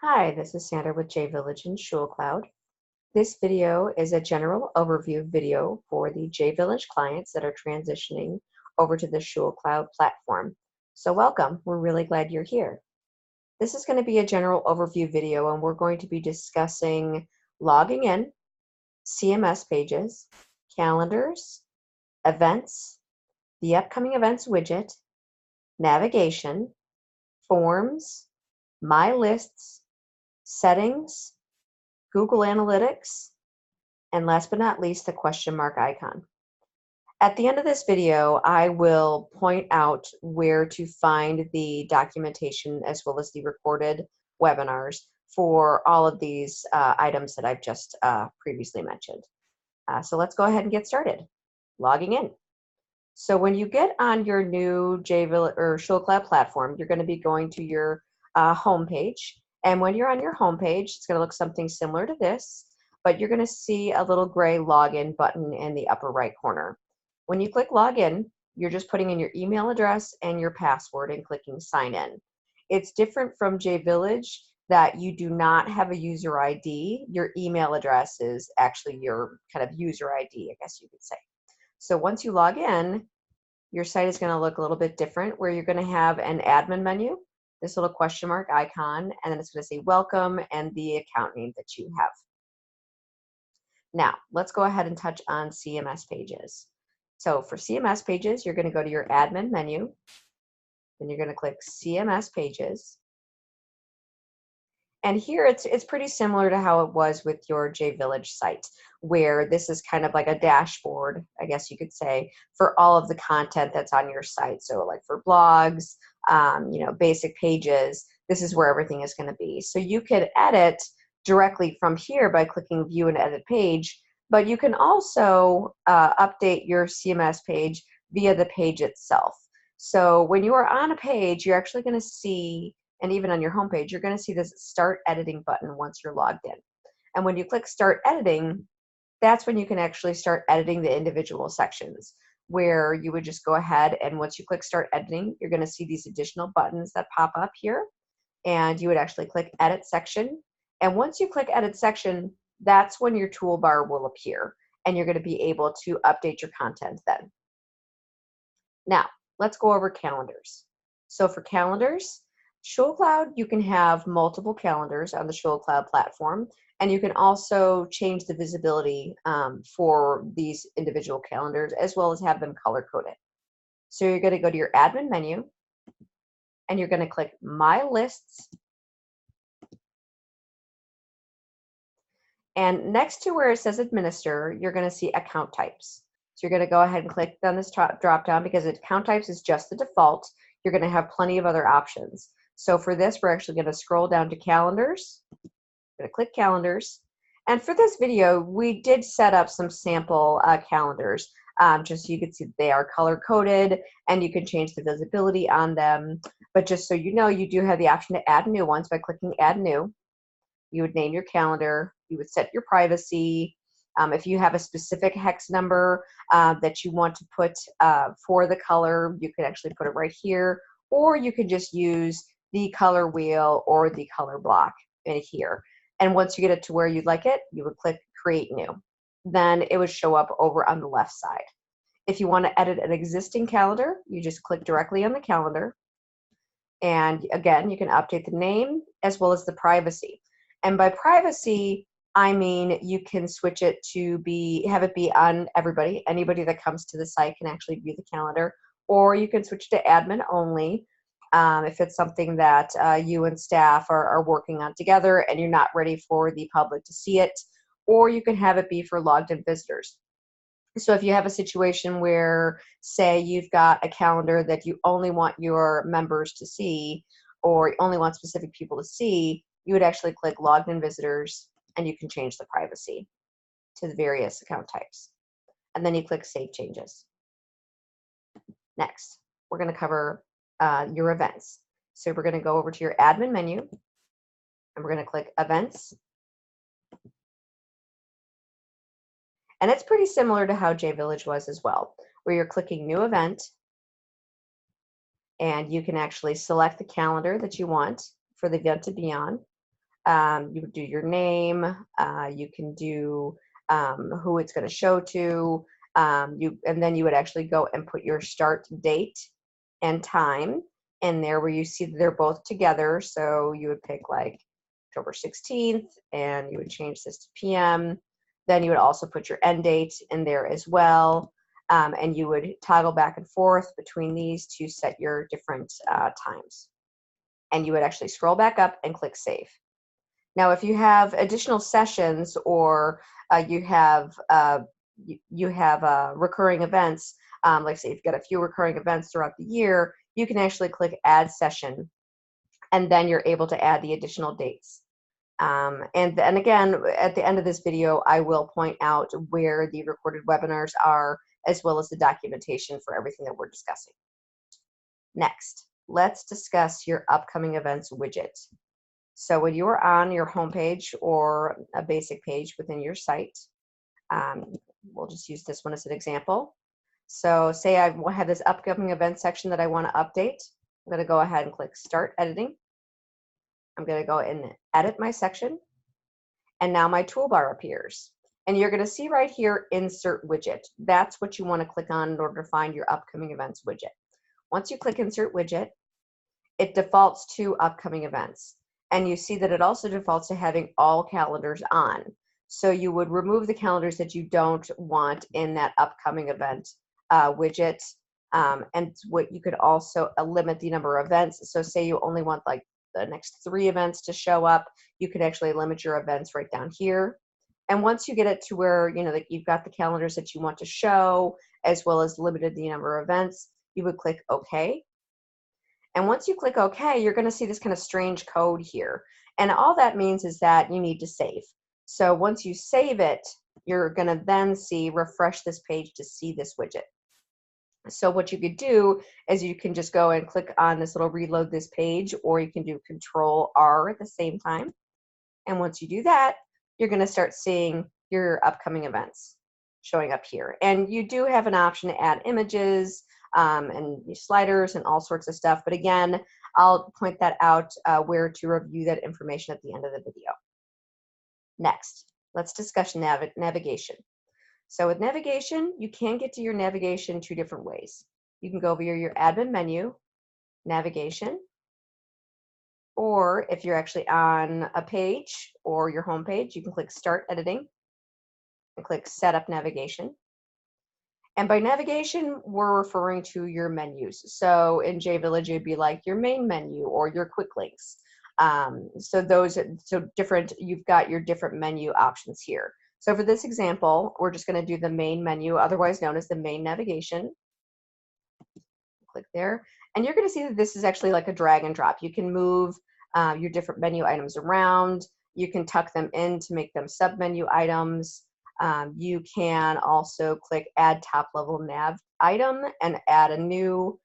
Hi, this is Sandra with jVillage and ShulCloud. This video is a general overview video for the jVillage clients that are transitioning over to the ShulCloud platform. So welcome, we're really glad you're here. This is going to be a general overview video and we're going to be discussing logging in, CMS pages, calendars, events, the upcoming events widget, navigation, forms, my lists, settings, Google Analytics, and last but not least, the question mark icon. At the end of this video, I will point out where to find the documentation as well as the recorded webinars for all of these items that I've just previously mentioned. So let's go ahead and get started. Logging in. So when you get on your new jVillage or ShulCloud platform, you're going to be going to your home page. And when you're on your home page, it's going to look something similar to this, but you're going to see a little gray login button in the upper right corner. When you click login, you're just putting in your email address and your password and clicking sign in. It's different from jVillage that you do not have a user ID. Your email address is actually your kind of user ID, I guess you could say. So once you log in, your site is going to look a little bit different where you're going to have an admin menu, this little question mark icon, and then it's going to say welcome and the account name that you have. Now, let's go ahead and touch on CMS pages. So for CMS pages, you're going to go to your admin menu, then you're going to click CMS pages. And here it's pretty similar to how it was with your jVillage site, where this is kind of like a dashboard, I guess you could say, for all of the content that's on your site. So like for blogs, basic pages, this is where everything is going to be. So you could edit directly from here by clicking view and edit page, but you can also update your CMS page via the page itself. So when you are on a page, you're actually going to see, and even on your homepage, you're going to see this start editing button once you're logged in. And when you click start editing, that's when you can actually start editing the individual sections, where you would just go ahead and once you click start editing, you're going to see these additional buttons that pop up here, and you would actually click edit section. And once you click edit section, that's when your toolbar will appear and you're going to be able to update your content then. Now, let's go over calendars. So for calendars, ShulCloud, you can have multiple calendars on the ShulCloud platform, and you can also change the visibility for these individual calendars as well as have them color-coded. So you're going to go to your admin menu, and you're going to click My Lists. And next to where it says Administer, you're going to see Account Types. So you're going to go ahead and click on this drop down because account types is just the default. You're going to have plenty of other options. So for this, we're actually going to scroll down to calendars. I'm going to click calendars. And for this video, we did set up some sample calendars just so you can see they are color coded and you can change the visibility on them. But just so you know, you do have the option to add new ones by clicking add new. You would name your calendar, you would set your privacy. If you have a specific hex number that you want to put for the color, you can actually put it right here, or you can just use the color wheel or the color block in here. And once you get it to where you'd like it, you would click create new. Then it would show up over on the left side. If you want to edit an existing calendar, you just click directly on the calendar. And again, you can update the name as well as the privacy. And by privacy, I mean you can switch it to have it be on everybody. Anybody that comes to the site can actually view the calendar, or you can switch to admin only if it's something that you and staff are working on together and you're not ready for the public to see it, or you can have it be for logged in visitors. So if you have a situation where, say, you've got a calendar that you only want your members to see, or you only want specific people to see, you would actually click logged in visitors and you can change the privacy to the various account types. And then you click save changes. Next, we're going to cover your events. So we're going to go over to your admin menu and we're going to click events. And it's pretty similar to how jVillage was as well, where you're clicking new event and you can actually select the calendar that you want for the event to be on. You would do your name. You can do who it's going to show to. And then you would actually go and put your start date and time in there where you see that they're both together. So you would pick like October 16th and you would change this to PM. Then you would also put your end date in there as well. And you would toggle back and forth between these to set your different times. And you would actually scroll back up and click save. Now, if you have additional sessions or you have recurring events, like say you've got a few recurring events throughout the year, you can actually click add session, and then you're able to add the additional dates. And again, at the end of this video, I will point out where the recorded webinars are, as well as the documentation for everything that we're discussing. Next, let's discuss your upcoming events widget. So when you are on your homepage or a basic page within your site, we'll just use this one as an example. So say I have this upcoming event section that I want to update. I'm going to go ahead and click Start Editing. I'm going to go and edit my section. And now my toolbar appears. And you're going to see right here, Insert Widget. That's what you want to click on in order to find your upcoming events widget. Once you click Insert Widget, it defaults to upcoming events. And you see that it also defaults to having all calendars on. So you would remove the calendars that you don't want in that upcoming event widget. And what you could also limit the number of events. So say you only want like the next 3 events to show up, you could actually limit your events right down here. And once you get it to where like you've got the calendars that you want to show, as well as limited the number of events, you would click OK. And once you click OK, you're going to see this kind of strange code here. And all that means is that you need to save. So once you save it, you're going to then refresh this page to see this widget. So what you could do is you can just go and click on this little reload this page, or you can do Control R at the same time. And once you do that, you're going to start seeing your upcoming events showing up here. And you do have an option to add images and sliders and all sorts of stuff. But again, I'll point that out where to review that information at the end of the video. Next, let's discuss navigation. So with navigation, you can get to your navigation 2 different ways. You can go via your admin menu, navigation, or if you're actually on a page or your home page, you can click Start Editing and click Set Up Navigation. And by navigation, we're referring to your menus. So in jVillage, it'd be like your main menu or your quick links. You've got your different menu options here. So for this example, we're just going to do the main menu, otherwise known as the main navigation. Click there. And you're going to see that this is actually like a drag and drop. You can move your different menu items around. You can tuck them in to make them sub-menu items. You can also click Add Top Level Nav Item and add a new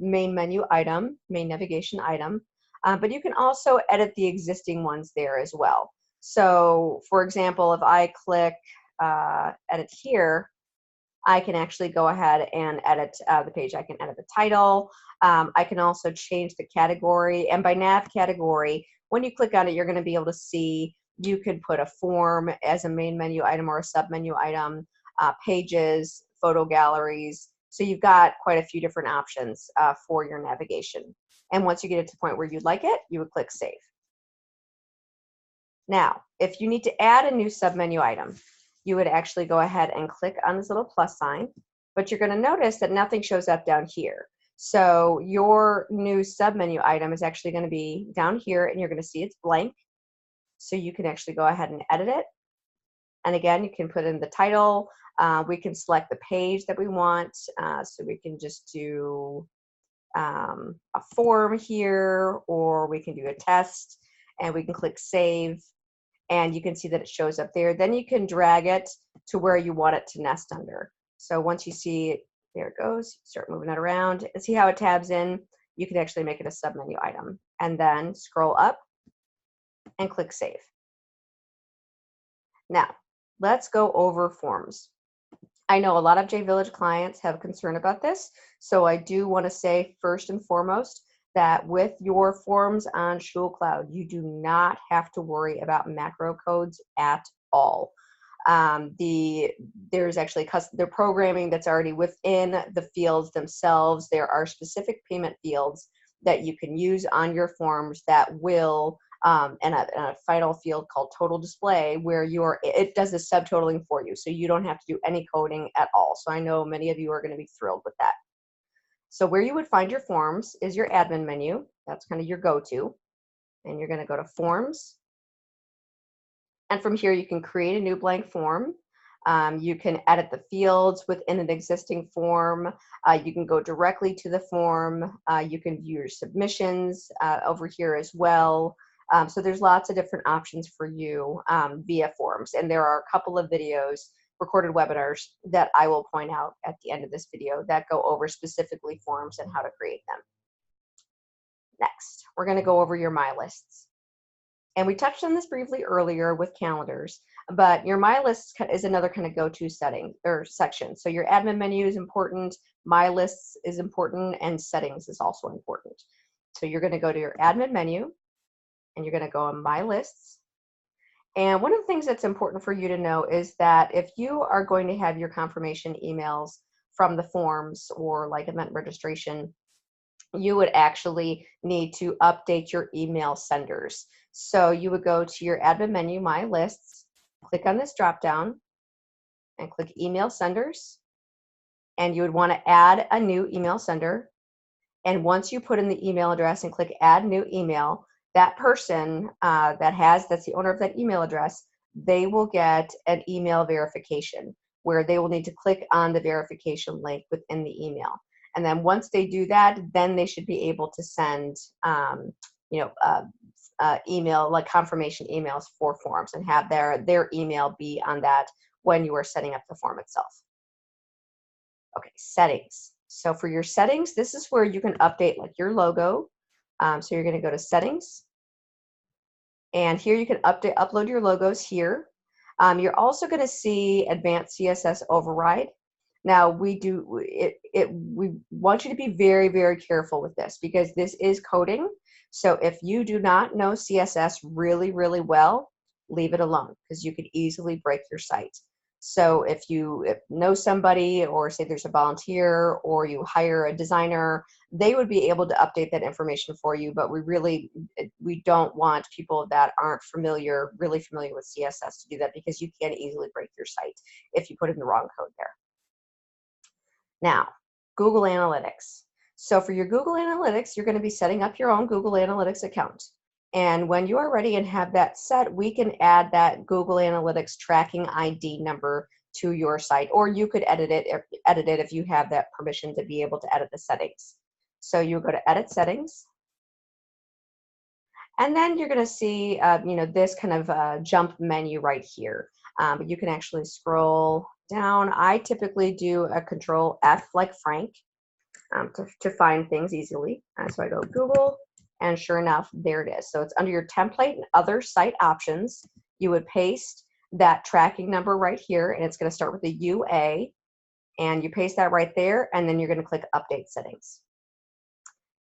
main menu item, main navigation item. But you can also edit the existing ones there as well. So for example, if I click edit here, I can actually go ahead and edit the page. I can edit the title. I can also change the category. And by nav category, when you click on it, you're going to be able to see you could put a form as a main menu item or a sub-menu item, pages, photo galleries. So you've got quite a few different options for your navigation. And once you get it to the point where you'd like it, you would click Save. Now, if you need to add a new sub-menu item, you would actually go ahead and click on this little plus sign, but you're going to notice that nothing shows up down here. So your new sub-menu item is actually going to be down here, and you're going to see it's blank. So you can actually go ahead and edit it. And again, you can put in the title. We can select the page that we want. So we can just do a form here, or we can do a test, and we can click Save. And you can see that it shows up there. Then you can drag it to where you want it to nest under. So once you see it, there it goes, start moving it around and see how it tabs in. You can actually make it a sub-menu item. And then scroll up and click Save. Now, let's go over forms. I know a lot of jVillage clients have concern about this, so I do want to say first and foremost that with your forms on ShulCloud, you do not have to worry about macro codes at all. There's actually the programming that's already within the fields themselves. There are specific payment fields that you can use on your forms that will, and a final field called total display, where it does the subtotaling for you, so you don't have to do any coding at all. So I know many of you are going to be thrilled with that. So where you would find your forms is your admin menu. That's kind of your go-to, and you're going to go to Forms. And from here, you can create a new blank form. You can edit the fields within an existing form. You can go directly to the form. You can view your submissions over here as well. So there's lots of different options for you via forms. And there are a couple of videos, recorded webinars, that I will point out at the end of this video that go over specifically forms and how to create them. Next, we're going to go over your My Lists. And we touched on this briefly earlier with calendars, but your My Lists is another kind of go-to setting or section. So your admin menu is important, My Lists is important, and settings is also important. So you're going to go to your admin menu, and you're going to go on My Lists. And one of the things that's important for you to know is that if you are going to have your confirmation emails from the forms or like event registration, you would actually need to update your email senders. So you would go to your admin menu, My Lists, click on this drop down and click Email Senders. And you would want to add a new email sender. And once you put in the email address and click Add New Email, that person that's the owner of that email address, they will get an email verification where they will need to click on the verification link within the email. And then once they do that, then they should be able to send, email, like confirmation emails for forms, and have their email be on that when you are setting up the form itself. Okay, settings. So for your settings, this is where you can update like your logo. So you're going to go to Settings, and here you can upload your logos here. You're also going to see Advanced CSS Override. Now we want you to be very, very careful with this because this is coding. So if you do not know CSS really, really well, leave it alone because you could easily break your site. So if you know somebody, or say there's a volunteer, or you hire a designer, they would be able to update that information for you. But we don't want people that aren't really familiar with CSS to do that, because you can easily break your site if you put in the wrong code there. Now, Google Analytics. So for your Google Analytics, you're going to be setting up your own Google Analytics account. And when you are ready and have that set, we can add that Google Analytics tracking ID number to your site, or you could edit it if you have that permission to be able to edit the settings. So you go to Edit Settings, and then you're going to see this kind of jump menu right here. But you can actually scroll down. I typically do a Control F like Frank to find things easily. So I go Google, and sure enough, there it is. So it's under your template and other site options. You would paste that tracking number right here, and it's going to start with the UA, and you paste that right there, and then you're going to click Update Settings.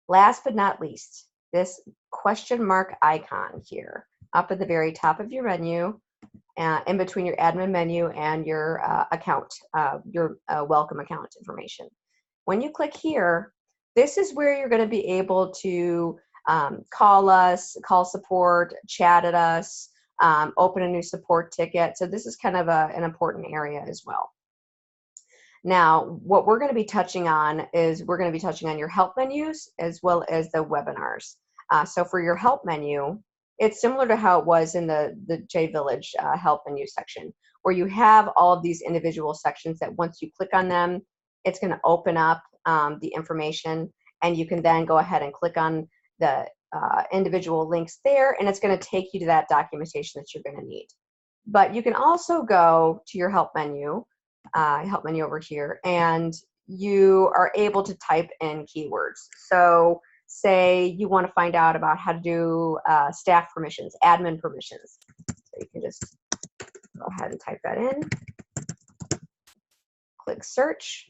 Last but not least, this question mark icon here up at the very top of your menu, in between your admin menu and your account, your welcome account information. When you click here, this is where you're going to be able to call us, call support, chat at us, open a new support ticket. So this is kind of an important area as well. Now, what we're going to be touching on is we're going to be touching on your help menus as well as the webinars. So for your help menu, it's similar to how it was in the jVillage help menu section, where you have all of these individual sections that once you click on them, it's going to open up the information, and you can then go ahead and click on the individual links there, and it's going to take you to that documentation that you're going to need. But you can also go to your help menu over here, and you are able to type in keywords. So say you want to find out about how to do staff permissions, admin permissions. So you can just go ahead and type that in, click search,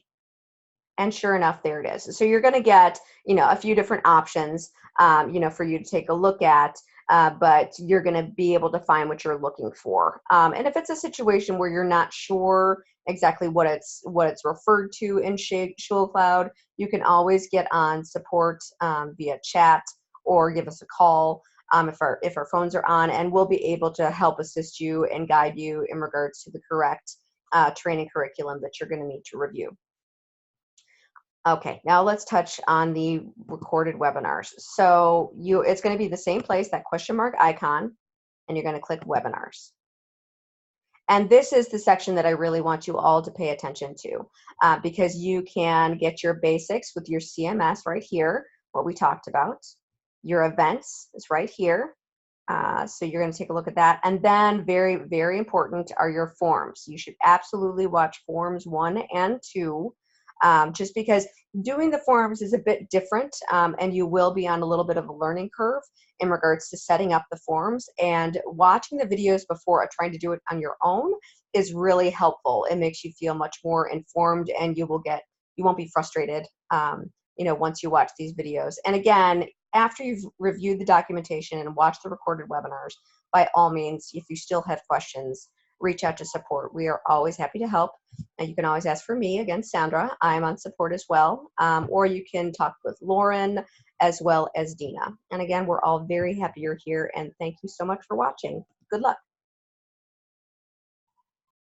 And sure enough, there it is. So you're going to get, a few different options, for you to take a look at, but you're going to be able to find what you're looking for. And if it's a situation where you're not sure exactly what it's referred to in ShulCloud, you can always get on support via chat or give us a call if our phones are on, and we'll be able to help assist you and guide you in regards to the correct training curriculum that you're going to need to review. Okay, now let's touch on the recorded webinars. So it's going to be the same place, that question mark icon, and you're going to click webinars. And this is the section that I really want you all to pay attention to, because you can get your basics with your CMS right here, what we talked about. Your events is right here. So you're going to take a look at that. And then very, very important are your forms. You should absolutely watch forms 1 and 2, just because doing the forms is a bit different, and you will be on a little bit of a learning curve in regards to setting up the forms. And watching the videos before trying to do it on your own is really helpful. It makes you feel much more informed, and you won't be frustrated, once you watch these videos. And again, after you've reviewed the documentation and watched the recorded webinars, by all means, if you still have questions, reach out to support. We are always happy to help. And you can always ask for me, again, Sandra. I'm on support as well. Or you can talk with Lauren as well as Dina. And again, we're all very happy you're here, and thank you so much for watching. Good luck.